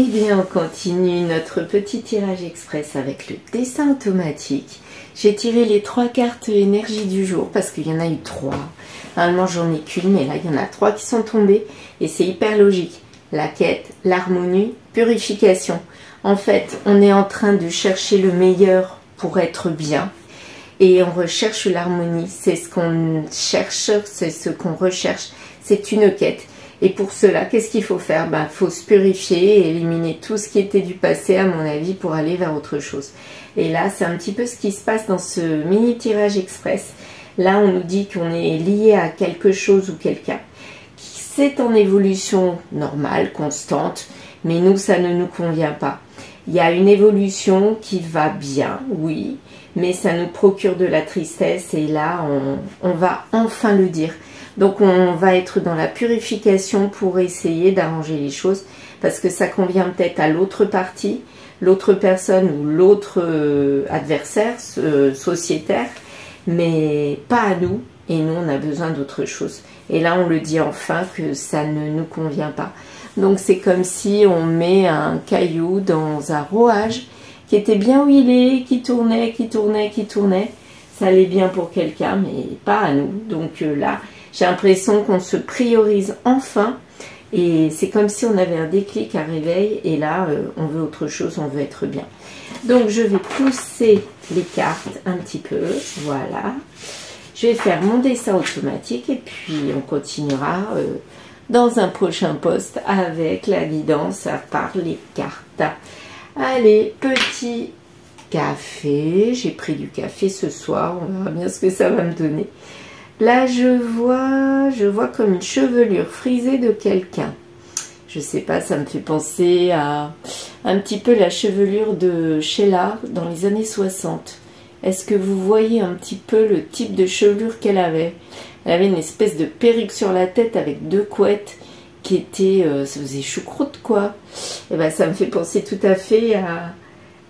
Eh bien, on continue notre petit tirage express avec le dessin automatique. J'ai tiré les 3 cartes énergie du jour parce qu'il y en a eu 3. Normalement, j'en ai qu'une, mais là, il y en a 3 qui sont tombées et c'est hyper logique. La quête, l'harmonie, purification. En fait, on est en train de chercher le meilleur pour être bien et on recherche l'harmonie. C'est ce qu'on cherche, c'est ce qu'on recherche. C'est une quête. Et pour cela, qu'est-ce qu'il faut faire? Il faut se purifier et éliminer tout ce qui était du passé, à mon avis, pour aller vers autre chose. Et là, c'est un petit peu ce qui se passe dans ce mini tirage express. Là, on nous dit qu'on est lié à quelque chose ou quelqu'un. C'est en évolution normale, constante, mais nous, ça ne nous convient pas. Il y a une évolution qui va bien, oui, mais ça nous procure de la tristesse et là, on va enfin le dire. Donc on va être dans la purification pour essayer d'arranger les choses parce que ça convient peut-être à l'autre partie, l'autre personne ou l'autre adversaire, sociétaire, mais pas à nous et nous on a besoin d'autre chose. Et là on le dit enfin que ça ne nous convient pas. Donc c'est comme si on met un caillou dans un rouage qui était bien où il est, qui tournait, qui tournait, qui tournait. Ça allait bien pour quelqu'un mais pas à nous. Donc là... j'ai l'impression qu'on se priorise enfin et c'est comme si on avait un déclic, un réveil et là on veut autre chose, on veut être bien. Donc je vais pousser les cartes un petit peu, voilà. Je vais faire mon dessin automatique et puis on continuera dans un prochain post avec la guidance par les cartes. Allez, petit café, j'ai pris du café ce soir, on verra bien ce que ça va me donner. Là, je vois comme une chevelure frisée de quelqu'un. Je sais pas, ça me fait penser à un petit peu la chevelure de Sheila dans les années 60. Est-ce que vous voyez un petit peu le type de chevelure qu'elle avait? Elle avait une espèce de perruque sur la tête avec 2 couettes qui étaient... ça faisait choucroute, quoi. Et ben, ça me fait penser tout à fait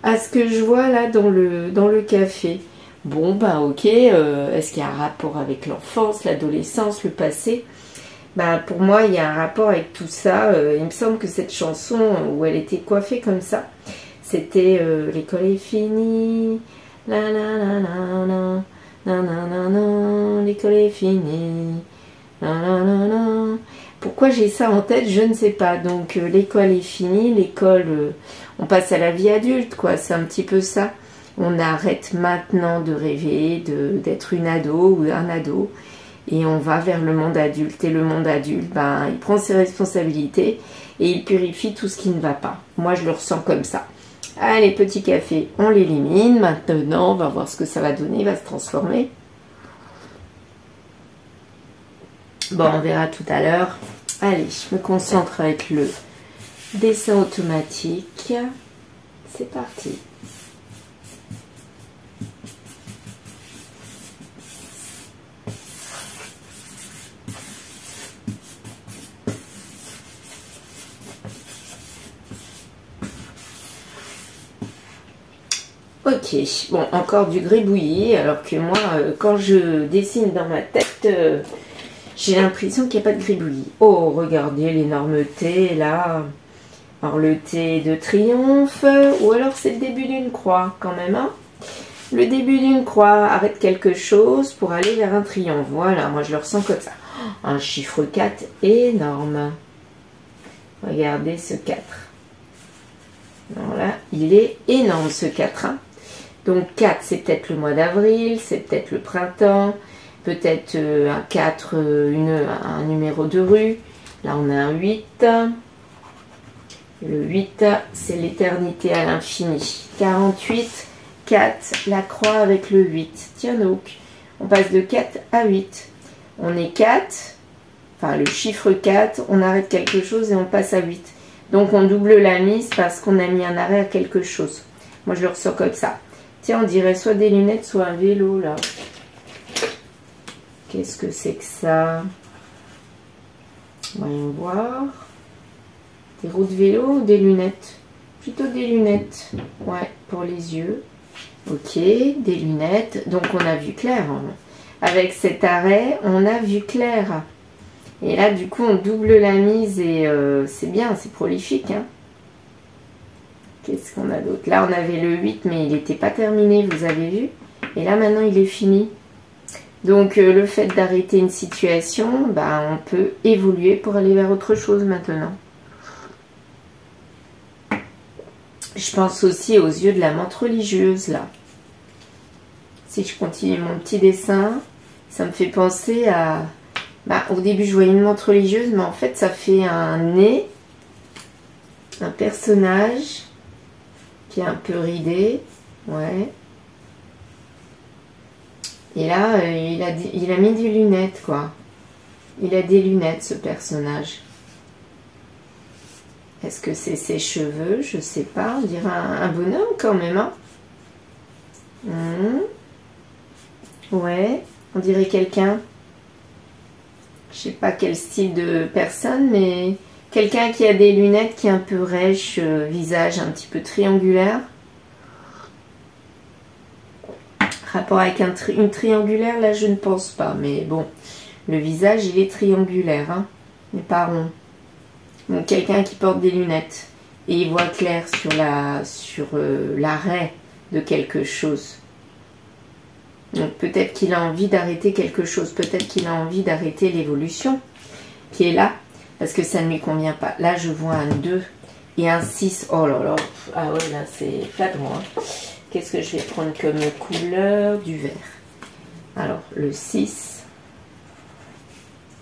à ce que je vois là dans le café. Bon, ben ok, est-ce qu'il y a un rapport avec l'enfance, l'adolescence, le passé? Pour moi, il y a un rapport avec tout ça. Il me semble que cette chanson où elle était coiffée comme ça, c'était l'école est finie, la la la la la, la la la, l'école est finie, la la la la. Pourquoi j'ai ça en tête, je ne sais pas. Donc l'école est finie, l'école, on passe à la vie adulte, quoi. C'est un petit peu ça. On arrête maintenant de rêver, d'être une ado ou un ado et on va vers le monde adulte. Et le monde adulte, il prend ses responsabilités et il purifie tout ce qui ne va pas. Moi, je le ressens comme ça. Allez, petit café, on l'élimine. Maintenant, on va voir ce que ça va donner, il va se transformer. Bon, on verra tout à l'heure. Allez, je me concentre avec le dessin automatique. C'est parti. Ok, bon, encore du gribouillis, alors que moi, quand je dessine dans ma tête, j'ai l'impression qu'il n'y a pas de gribouillis. Oh, regardez l'énorme T, là. Alors, le T de triomphe, ou alors c'est le début d'une croix, quand même, hein. Le début d'une croix, arrête quelque chose pour aller vers un triomphe. Voilà, moi je le ressens comme ça. Un chiffre 4 énorme. Regardez ce 4. Voilà, il est énorme ce 4, hein. Donc 4, c'est peut-être le mois d'avril, c'est peut-être le printemps, peut-être un 4, un numéro de rue. Là, on a un 8. Le 8, c'est l'éternité à l'infini. 48, 4, la croix avec le 8. Tiens donc, on passe de 4 à 8. On est 4, enfin le chiffre 4, on arrête quelque chose et on passe à 8. Donc on double la mise parce qu'on a mis un arrêt à quelque chose. Moi, je le ressens comme ça. Tiens, on dirait soit des lunettes, soit un vélo, là. Qu'est-ce que c'est que ça? Voyons voir. Des roues de vélo ou des lunettes? Plutôt des lunettes. Ouais, pour les yeux. Ok, des lunettes. Donc, on a vu clair. Avec cet arrêt, on a vu clair. Et là, du coup, on double la mise et c'est bien, c'est prolifique, hein. Qu'est-ce qu'on a d'autre? Là, on avait le 8, mais il n'était pas terminé, vous avez vu? Et là, maintenant, il est fini. Donc, le fait d'arrêter une situation, bah, on peut évoluer pour aller vers autre chose maintenant. Je pense aussi aux yeux de la menthe religieuse, là. Si je continue mon petit dessin, ça me fait penser à... Bah, au début, je voyais une menthe religieuse, mais en fait, ça fait un nez, un personnage qui est un peu ridé, ouais. Et là, il a mis des lunettes, quoi. Il a des lunettes, ce personnage. Est-ce que c'est ses cheveux? Je sais pas. On dirait un bonhomme, quand même, hein. Ouais, on dirait quelqu'un. Je sais pas quel style de personne, mais quelqu'un qui a des lunettes, qui est un peu rêche, visage un petit peu triangulaire. Rapport avec une triangulaire, là, je ne pense pas. Mais bon, le visage, il est triangulaire, hein, mais pas rond. Donc, quelqu'un qui porte des lunettes. Et il voit clair sur l'arrêt de quelque chose. Donc, peut-être qu'il a envie d'arrêter quelque chose. Peut-être qu'il a envie d'arrêter l'évolution qui est là. Parce que ça ne lui convient pas. Là, je vois un 2 et un 6. Oh là là. Ah ouais, là, c'est flagrant, hein. Qu'est-ce que je vais prendre comme couleur? Du vert. Alors, le 6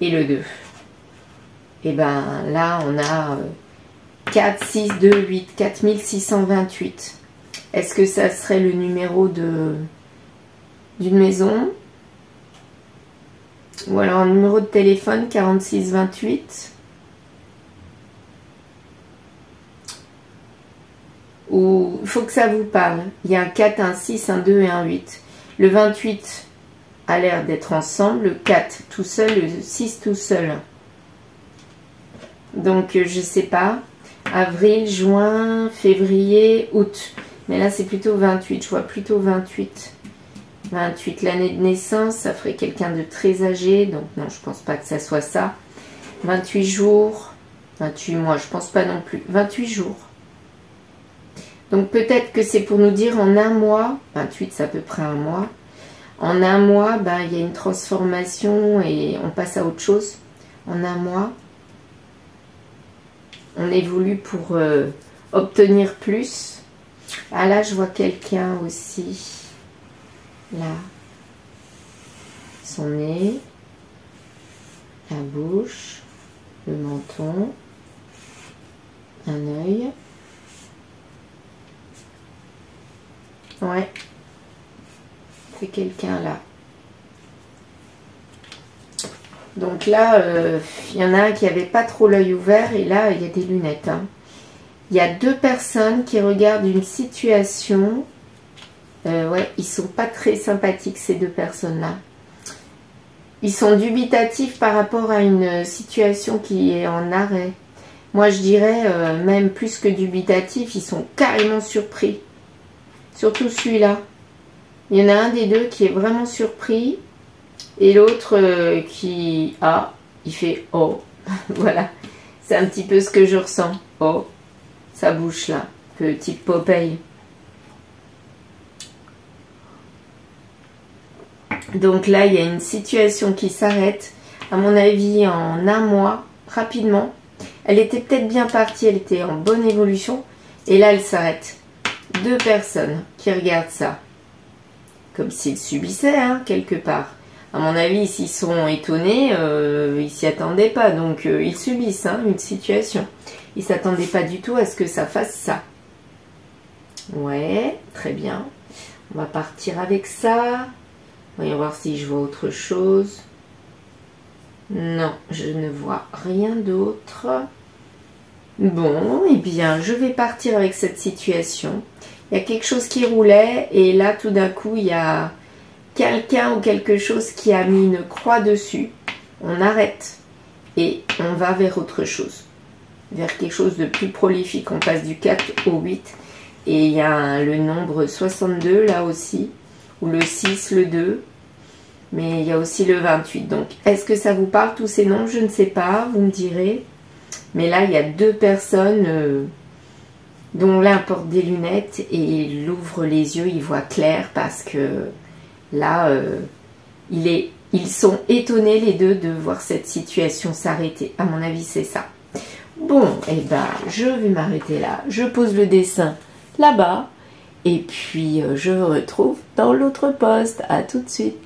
et le 2. Et ben là, on a 4, 6, 2, 8, 4628. Est-ce que ça serait le numéro d'une maison? Ou alors un numéro de téléphone, 4628? Ou il faut que ça vous parle. Il y a un 4, un 6, un 2 et un 8. Le 28 a l'air d'être ensemble. Le 4 tout seul, le 6 tout seul. Donc, je sais pas. Avril, juin, février, août. Mais là, c'est plutôt 28. Je vois plutôt 28. 28, l'année de naissance, ça ferait quelqu'un de très âgé. Donc, non, je pense pas que ça soit ça. 28 jours. 28 mois, je pense pas non plus. 28 jours. Donc, peut-être que c'est pour nous dire en un mois. 28, c'est à peu près un mois. En un mois, ben, il y a une transformation et on passe à autre chose. En un mois. On évolue pour obtenir plus. Ah là, je vois quelqu'un aussi. Là. Son nez. La bouche. Le menton. Un œil. Ouais. C'est quelqu'un là. Donc là, il y en a un qui n'avait pas trop l'œil ouvert et là, il y a des lunettes. Hein. Il y a deux personnes qui regardent une situation. Ouais, ils sont pas très sympathiques, ces deux personnes-là. Ils sont dubitatifs par rapport à une situation qui est en arrêt. Moi, je dirais, même plus que dubitatifs, ils sont carrément surpris. Surtout celui-là. Il y en a un des deux qui est vraiment surpris. Et l'autre qui... Ah, il fait « Oh ». Voilà. C'est un petit peu ce que je ressens. « Oh ». Sa bouche là. Petite Popeye. Donc là, il y a une situation qui s'arrête. À mon avis, en un mois, rapidement. Elle était peut-être bien partie. Elle était en bonne évolution. Et là, elle s'arrête. Deux personnes qui regardent ça. Comme s'ils subissaient, hein, quelque part. À mon avis, s'ils sont étonnés, ils s'y attendaient pas. Donc, ils subissent hein, une situation. Ils ne s'attendaient pas du tout à ce que ça fasse ça. Ouais, très bien. On va partir avec ça. Voyons voir si je vois autre chose. Non, je ne vois rien d'autre. Bon, eh bien, je vais partir avec cette situation. Il y a quelque chose qui roulait et là, tout d'un coup, il y a quelqu'un ou quelque chose qui a mis une croix dessus. On arrête et on va vers autre chose. Vers quelque chose de plus prolifique. On passe du 4 au 8 et il y a le nombre 62 là aussi. Ou le 6, le 2. Mais il y a aussi le 28. Donc, est-ce que ça vous parle tous ces noms? Je ne sais pas, vous me direz. Mais là, il y a deux personnes dont l'un porte des lunettes et il ouvre les yeux, il voit clair parce que là, ils sont étonnés les deux de voir cette situation s'arrêter. À mon avis, c'est ça. Bon, et ben, je vais m'arrêter là. Je pose le dessin là-bas et puis je vous retrouve dans l'autre poste. À tout de suite.